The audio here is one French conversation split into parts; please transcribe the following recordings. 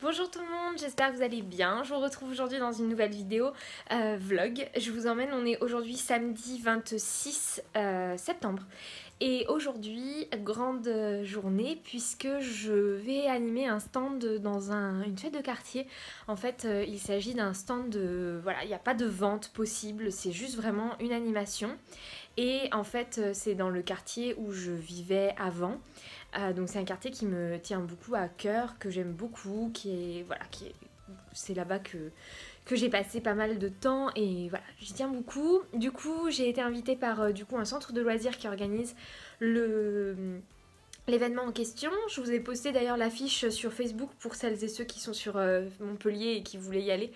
Bonjour tout le monde, j'espère que vous allez bien. Je vous retrouve aujourd'hui dans une nouvelle vidéo vlog. Je vous emmène, on est aujourd'hui samedi 26 septembre. Et aujourd'hui, grande journée puisque je vais animer un stand dans une fête de quartier. En fait, il s'agit d'un stand de... Voilà, il n'y a pas de vente possible, c'est juste vraiment une animation. Et en fait, c'est dans le quartier où je vivais avant. Donc c'est un quartier qui me tient beaucoup à cœur, que j'aime beaucoup, c'est là-bas que j'ai passé pas mal de temps et voilà, j'y tiens beaucoup. Du coup, j'ai été invitée par un centre de loisirs qui organise le l'événement en question. Je vous ai posté d'ailleurs l'affiche sur Facebook pour celles et ceux qui sont sur Montpellier et qui voulaient y aller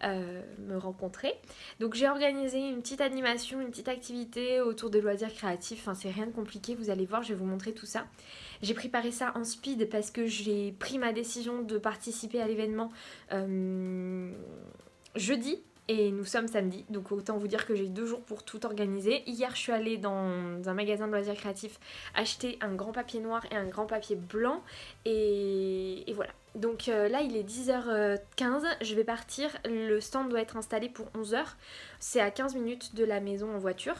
me rencontrer. Donc j'ai organisé une petite animation, une petite activité autour des loisirs créatifs. Enfin, c'est rien de compliqué, vous allez voir, je vais vous montrer tout ça. J'ai préparé ça en speed parce que j'ai pris ma décision de participer à l'événement jeudi. Et nous sommes samedi, donc autant vous dire que j'ai 2 jours pour tout organiser. Hier, je suis allée dans un magasin de loisirs créatifs acheter un grand papier noir et un grand papier blanc. Et voilà. Donc là, il est 10h15, je vais partir. Le stand doit être installé pour 11h. C'est à 15 minutes de la maison en voiture.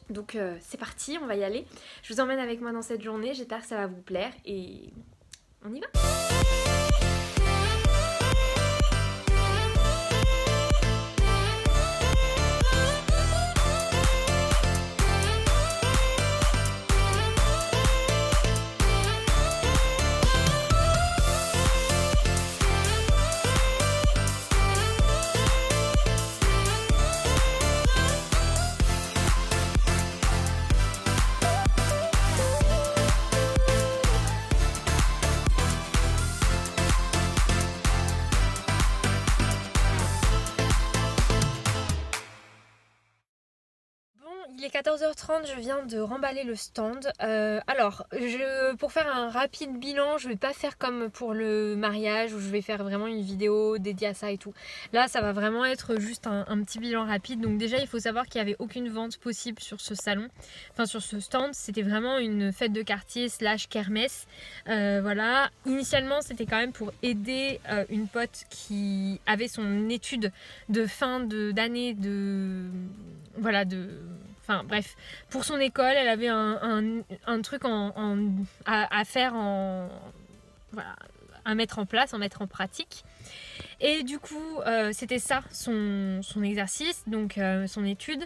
Donc c'est parti, on va y aller. Je vous emmène avec moi dans cette journée, j'espère que ça va vous plaire et on y va. Il est 14h30, je viens de remballer le stand. Pour faire un rapide bilan, je vais pas faire comme pour le mariage où je vais faire vraiment une vidéo dédiée à ça et tout. Là, ça va vraiment être juste un petit bilan rapide. Donc déjà, il faut savoir qu'il n'y avait aucune vente possible sur ce salon, enfin sur ce stand. C'était vraiment une fête de quartier / kermesse. Voilà. Initialement, c'était quand même pour aider une pote qui avait son étude de fin d'année Enfin bref, pour son école, elle avait un truc à faire, voilà, à mettre en place, à mettre en pratique. Et du coup, c'était ça son exercice, donc son étude.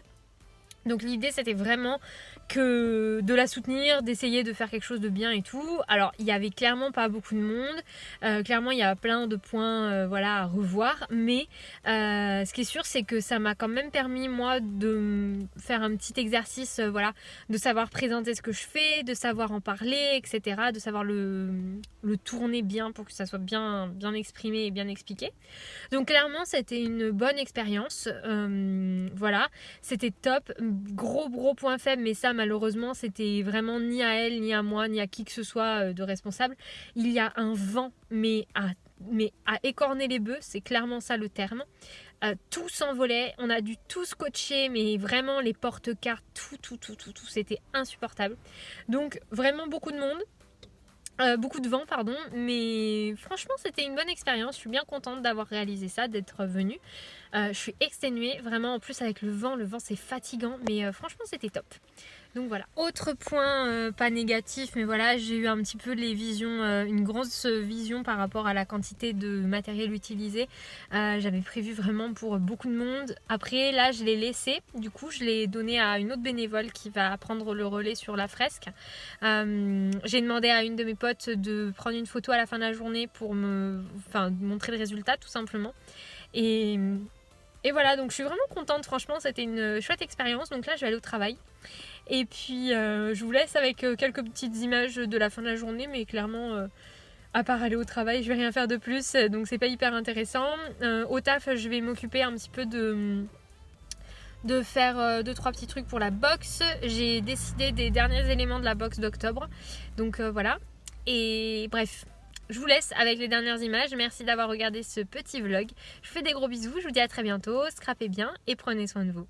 Donc l'idée c'était vraiment que de la soutenir, d'essayer de faire quelque chose de bien et tout. Alors il y avait clairement pas beaucoup de monde, clairement il y a plein de points à revoir, mais ce qui est sûr c'est que ça m'a quand même permis moi de faire un petit exercice, de savoir présenter ce que je fais, de savoir en parler, etc., de savoir le tourner bien pour que ça soit bien exprimé et bien expliqué. Donc clairement c'était une bonne expérience, c'était top. Gros point faible, mais ça malheureusement c'était vraiment ni à elle, ni à moi, ni à qui que ce soit de responsable. Il y a un vent, mais à écorner les bœufs, c'est clairement ça le terme. Tout s'envolait, on a dû tout scotcher, mais vraiment les porte-cartes, tout, c'était insupportable. Donc vraiment beaucoup de monde. Beaucoup de vent, pardon, mais franchement c'était une bonne expérience, je suis bien contente d'avoir réalisé ça, d'être venue. Je suis exténuée, vraiment, en plus avec le vent c'est fatigant, mais franchement c'était top. Donc voilà. Autre point pas négatif, mais voilà, j'ai eu un petit peu une grosse vision par rapport à la quantité de matériel utilisé. J'avais prévu vraiment pour beaucoup de monde. Après là je l'ai laissé, du coup je l'ai donné à une autre bénévole qui va prendre le relais sur la fresque. J'ai demandé à une de mes potes de prendre une photo à la fin de la journée pour montrer le résultat tout simplement. Et voilà, donc je suis vraiment contente, franchement c'était une chouette expérience. Donc là je vais aller au travail. Et puis je vous laisse avec quelques petites images de la fin de la journée, mais clairement à part aller au travail je vais rien faire de plus, donc c'est pas hyper intéressant. Au taf je vais m'occuper un petit peu de faire 2-3 petits trucs pour la box. J'ai décidé des derniers éléments de la box d'octobre, donc voilà. Et bref, je vous laisse avec les dernières images. Merci d'avoir regardé ce petit vlog. Je vous fais des gros bisous, je vous dis à très bientôt, scrapez bien et prenez soin de vous.